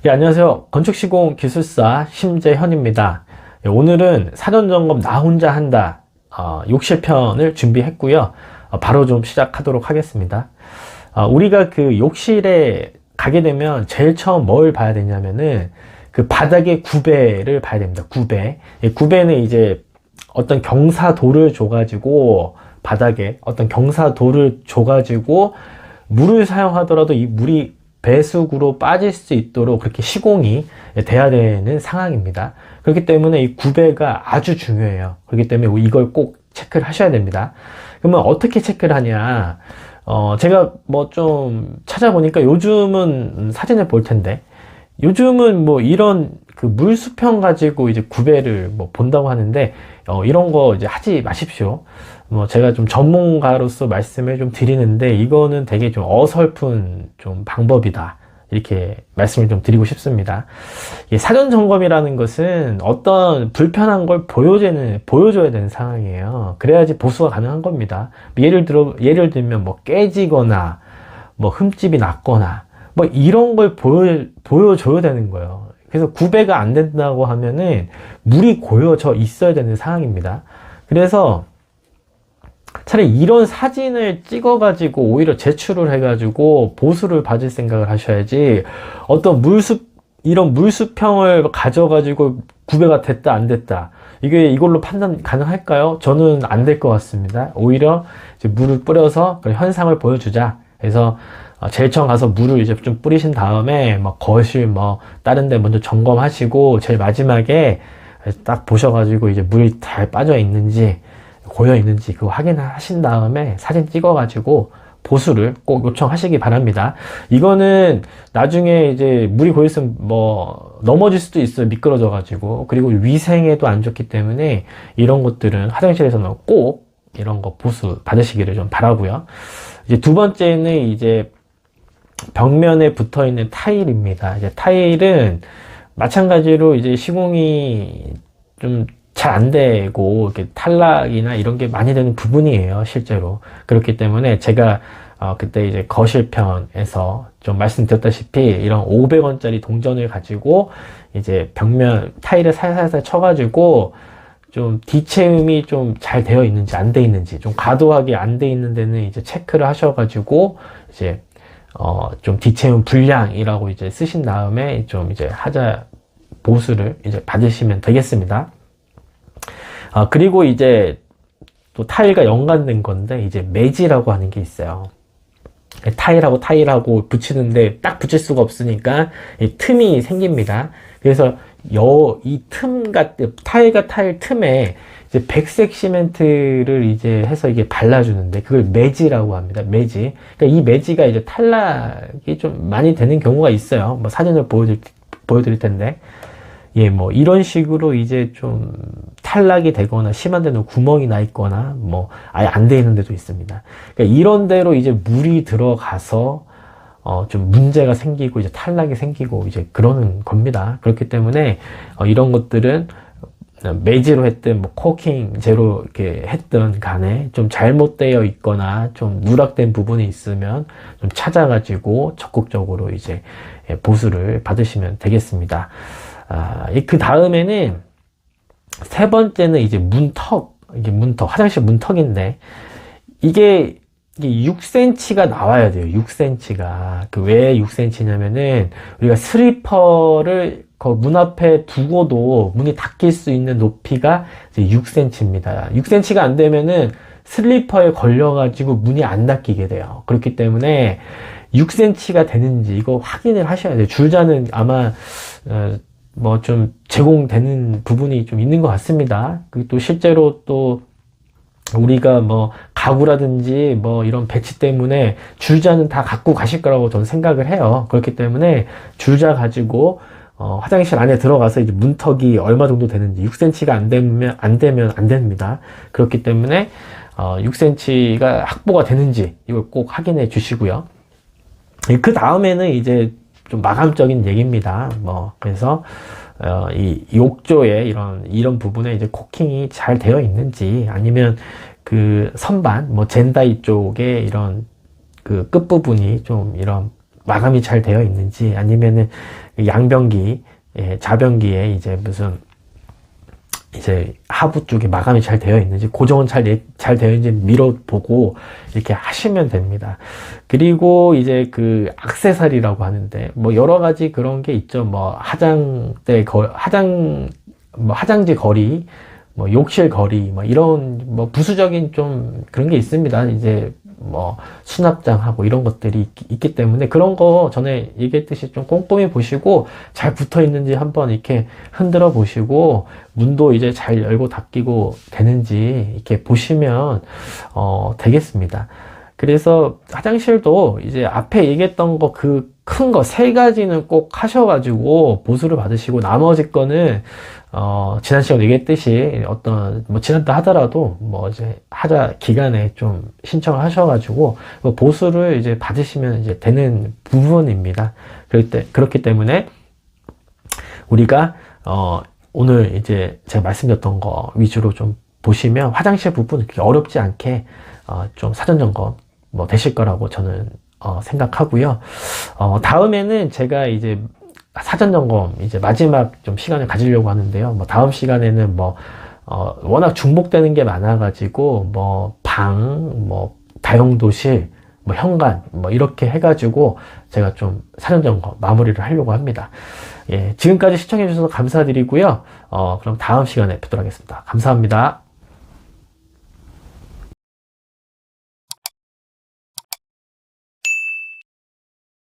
예, 안녕하세요. 건축시공 기술사 심재현입니다. 예, 오늘은 사전점검 나 혼자 한다 욕실편을 준비했고요. 바로 좀 시작하도록 하겠습니다. 우리가 그 욕실에 가게 되면 제일 처음 뭘 봐야 되냐면은 그 바닥의 구배를 봐야 됩니다. 구배. 예, 구배는 이제 어떤 경사도를 줘가지고 바닥에 어떤 경사도를 줘가지고 물을 사용하더라도 이 물이 배수구로 빠질 수 있도록 그렇게 시공이 돼야 되는 상황입니다. 그렇기 때문에 이 구배가 아주 중요해요. 그렇기 때문에 이걸 꼭 체크를 하셔야 됩니다. 그러면 어떻게 체크를 하냐? 제가 뭐 좀 찾아보니까 요즘은 사진을 볼 텐데, 요즘은 뭐 이런 그 물수평 가지고 이제 구배를 뭐 본다고 하는데, 이런 거 이제 하지 마십시오. 뭐 제가 좀 전문가로서 말씀을 좀 드리는데, 이거는 되게 좀 어설픈 좀 방법이다, 이렇게 말씀을 좀 드리고 싶습니다. 사전 점검이라는 것은 어떤 불편한 걸 보여줘야 되는 상황이에요. 그래야지 보수가 가능한 겁니다. 예를 들면 뭐 깨지거나 뭐 흠집이 났거나 뭐 이런 걸 보여줘야 되는 거예요. 그래서 구배가 안 된다고 하면은 물이 고여져 있어야 되는 상황입니다. 그래서 차라리 이런 사진을 찍어 가지고 오히려 제출을 해 가지고 보수를 받을 생각을 하셔야지, 어떤 이런 물수평을 가져 가지고 구배가 됐다 안 됐다, 이걸로 판단 가능할까요? 저는 안 될 것 같습니다. 오히려 이제 물을 뿌려서 그런 현상을 보여주자. 그래서 제일 처음 가서 물을 이제 좀 뿌리신 다음에 뭐 거실 뭐 다른 데 먼저 점검하시고, 제일 마지막에 딱 보셔가지고 이제 물이 잘 빠져 있는지 고여 있는지 그거 확인하신 다음에 사진 찍어 가지고 보수를 꼭 요청하시기 바랍니다. 이거는 나중에 이제 물이 고여 있으면 뭐 넘어질 수도 있어요. 미끄러져 가지고. 그리고 위생에도 안 좋기 때문에 이런 것들은 화장실에서는 꼭 이런 거 보수 받으시기를 좀 바라고요. 이제 두 번째는 이제 벽면에 붙어 있는 타일입니다. 이제 타일은 마찬가지로 이제 시공이 좀 잘 안 되고 이렇게 탈락이나 이런 게 많이 되는 부분이에요, 실제로. 그렇기 때문에 제가 그때 이제 거실편에서 좀 말씀드렸다시피 이런 500원짜리 동전을 가지고 이제 벽면 타일을 살살살 쳐가지고 좀 뒤체음이 좀 잘 되어 있는지 안 돼 있는지, 좀 과도하게 안 돼 있는 데는 이제 체크를 하셔가지고 이제 좀 뒤체음 불량이라고 이제 쓰신 다음에 좀 이제 하자 보수를 이제 받으시면 되겠습니다. 그리고 이제 또 타일과 연관된 건데, 이제 매지라고 하는 게 있어요. 타일하고 붙이는데 딱 붙일 수가 없으니까 이 틈이 생깁니다. 그래서 이 타일과 타일 틈에 이제 백색 시멘트를 이제 해서 이게 발라주는데, 그걸 매지라고 합니다. 매지. 그러니까 이 매지가 이제 탈락이 좀 많이 되는 경우가 있어요. 뭐 사진을 보여드릴 텐데. 예, 뭐 이런 식으로 이제 좀 탈락이 되거나 심한 데는 구멍이 나 있거나 뭐 아예 안 돼 있는 데도 있습니다. 그러니까 이런 데로 이제 물이 들어가서 좀 문제가 생기고 이제 탈락이 생기고 이제 그러는 겁니다. 그렇기 때문에 이런 것들은 매지로 했든 뭐 코킹제로 이렇게 했든 간에 좀 잘못되어 있거나 좀 누락된 부분이 있으면 좀 찾아가지고 적극적으로 이제 보수를 받으시면 되겠습니다. 그 다음에는 세 번째는 이제 문턱. 이게 화장실 문턱인데, 이게 6cm가 나와야 돼요. 6cm가. 왜 6cm냐면은 우리가 슬리퍼를 문 앞에 두고도 문이 닫힐 수 있는 높이가 이제 6cm입니다. 6cm가 안 되면은 슬리퍼에 걸려가지고 문이 안 닫히게 돼요. 그렇기 때문에 6cm가 되는지 이거 확인을 하셔야 돼요. 줄자는 아마 뭐 좀 제공되는 부분이 좀 있는 것 같습니다. 그리고 또 실제로 또 우리가 뭐 가구라든지 뭐 이런 배치 때문에 줄자는 다 갖고 가실 거라고 저는 생각을 해요. 그렇기 때문에 줄자 가지고 화장실 안에 들어가서 이제 문턱이 얼마 정도 되는지, 6cm가 안 되면 안 됩니다. 그렇기 때문에 6cm가 확보가 되는지 이걸 꼭 확인해 주시고요. 그 다음에는 이제 좀 마감적인 얘기입니다. 그래서 이 욕조에 이런 부분에 이제 코킹이 잘 되어 있는지, 아니면 그 선반 젠다이 쪽에 이런 그 끝부분이 좀 이런 마감이 잘 되어 있는지, 아니면은 양변기, 예, 자변기에 이제 무슨 이제 하부 쪽에 마감이 잘 되어 있는지, 고정은 잘 되어 있는지 밀어보고 이렇게 하시면 됩니다. 그리고 이제 그 액세서리라고 하는데 뭐 여러 가지 그런 게 있죠. 뭐 화장지 거리, 뭐 욕실 거리, 뭐 이런 뭐 부수적인 좀 그런 게 있습니다. 이제 뭐 수납장하고 이런 것들이 있기 때문에 그런 거 전에 얘기했듯이 좀 꼼꼼히 보시고 잘 붙어 있는지 한번 이렇게 흔들어 보시고, 문도 이제 잘 열고 닫히고 되는지 이렇게 보시면 되겠습니다. 그래서 화장실도 이제 앞에 얘기했던 거 그 큰 거 세 가지는 꼭 하셔가지고 보수를 받으시고, 나머지 거는 지난 시간에 얘기했듯이 어떤 뭐 지난달 하더라도 뭐 이제 하자 기간에 좀 신청을 하셔가지고 보수를 이제 받으시면 이제 되는 부분입니다. 그렇기 때문에 우리가 오늘 이제 제가 말씀드렸던 거 위주로 좀 보시면 화장실 부분 그렇게 어렵지 않게 좀 사전 점검 뭐 되실 거라고 저는 생각하고요. 다음에는 제가 이제 사전 점검 이제 마지막 좀 시간을 가지려고 하는데요. 뭐 다음 시간에는 뭐 워낙 중복되는 게 많아가지고 뭐 뭐 다용도실, 뭐 현관 뭐 이렇게 해가지고 제가 좀 사전 점검 마무리를 하려고 합니다. 예, 지금까지 시청해 주셔서 감사드리고요. 그럼 다음 시간에 뵙도록 하겠습니다. 감사합니다.